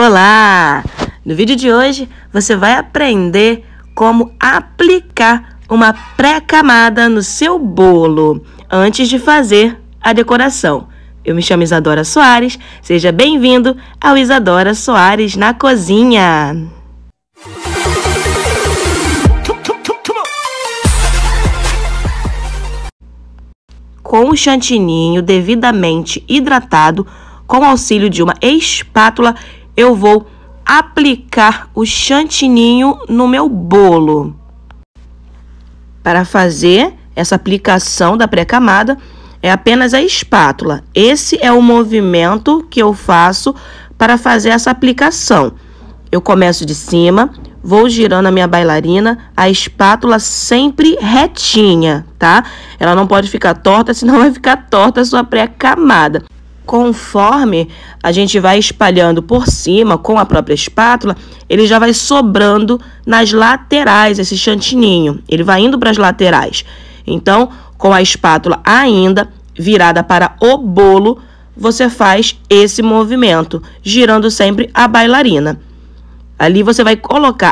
Olá! No vídeo de hoje você vai aprender como aplicar uma pré-camada no seu bolo antes de fazer a decoração. Eu me chamo Isadora Soares, seja bem-vindo ao Isadora Soares na Cozinha! Com o chantininho devidamente hidratado, com auxílio de uma espátula, eu vou aplicar o chantininho no meu bolo. Para fazer essa aplicação da pré-camada, é apenas a espátula. Esse é o movimento que eu faço para fazer essa aplicação. Eu começo de cima, vou girando a minha bailarina, a espátula sempre retinha, tá? Ela não pode ficar torta, senão vai ficar torta a sua pré-camada. Conforme a gente vai espalhando por cima com a própria espátula, ele já vai sobrando nas laterais, esse chantininho. Ele vai indo para as laterais. Então, com a espátula ainda virada para o bolo, você faz esse movimento, girando sempre a bailarina. Ali você vai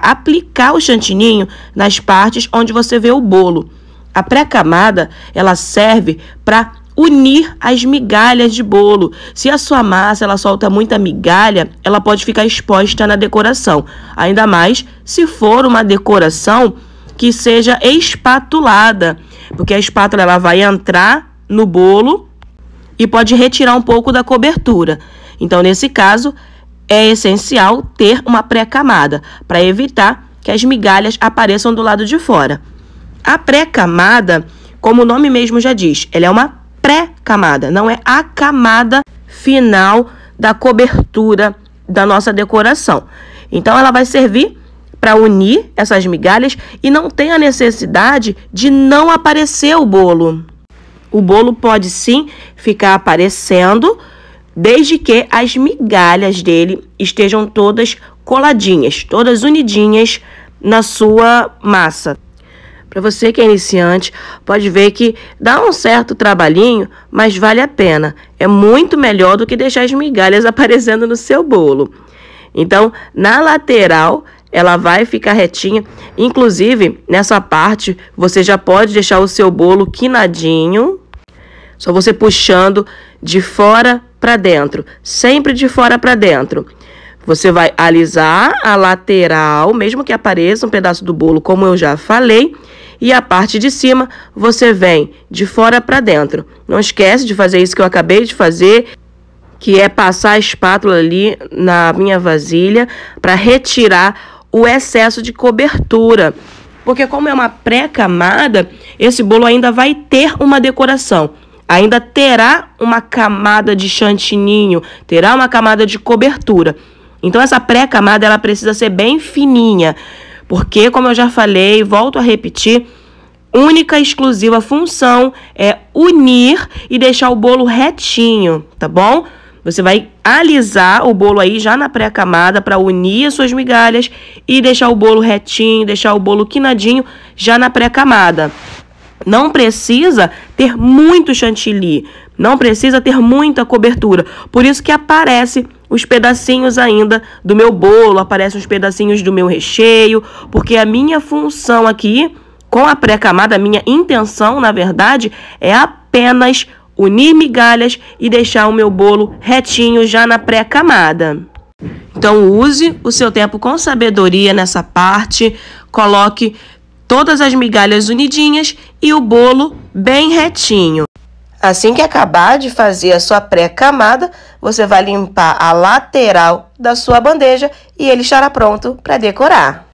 aplicar o chantininho nas partes onde você vê o bolo. A pré-camada, ela serve para unir as migalhas de bolo. Se a sua massa ela solta muita migalha, ela pode ficar exposta na decoração. Ainda mais se for uma decoração que seja espatulada, porque a espátula ela vai entrar no bolo e pode retirar um pouco da cobertura. Então, nesse caso, é essencial ter uma pré-camada para evitar que as migalhas apareçam do lado de fora. A pré-camada, como o nome mesmo já diz, ela é uma pré-camada, não é a camada final da cobertura da nossa decoração. Então, ela vai servir para unir essas migalhas e não tem a necessidade de não aparecer o bolo. O bolo pode sim ficar aparecendo, desde que as migalhas dele estejam todas coladinhas, todas unidinhas na sua massa. Para você que é iniciante, pode ver que dá um certo trabalhinho, mas vale a pena. É muito melhor do que deixar as migalhas aparecendo no seu bolo. Então, na lateral, ela vai ficar retinha. Inclusive, nessa parte, você já pode deixar o seu bolo quinadinho. Só você puxando de fora para dentro, sempre de fora para dentro. Você vai alisar a lateral, mesmo que apareça um pedaço do bolo, como eu já falei, e a parte de cima você vem de fora para dentro. Não esquece de fazer isso que eu acabei de fazer, que é passar a espátula ali na minha vasilha para retirar o excesso de cobertura. Porque como é uma pré-camada, esse bolo ainda vai ter uma decoração. Ainda terá uma camada de chantininho, terá uma camada de cobertura. Então, essa pré-camada, ela precisa ser bem fininha. Porque, como eu já falei, volto a repetir, única e exclusiva função é unir e deixar o bolo retinho, tá bom? Você vai alisar o bolo aí já na pré-camada para unir as suas migalhas e deixar o bolo retinho, deixar o bolo quinadinho já na pré-camada. Não precisa ter muito chantilly, não precisa ter muita cobertura. Por isso que aparece os pedacinhos ainda do meu bolo, aparecem os pedacinhos do meu recheio, porque a minha função aqui, com a pré-camada, a minha intenção, na verdade, é apenas unir migalhas e deixar o meu bolo retinho já na pré-camada. Então, use o seu tempo com sabedoria nessa parte, coloque todas as migalhas unidinhas e o bolo bem retinho. Assim que acabar de fazer a sua pré-camada, você vai limpar a lateral da sua bandeja e ele estará pronto para decorar.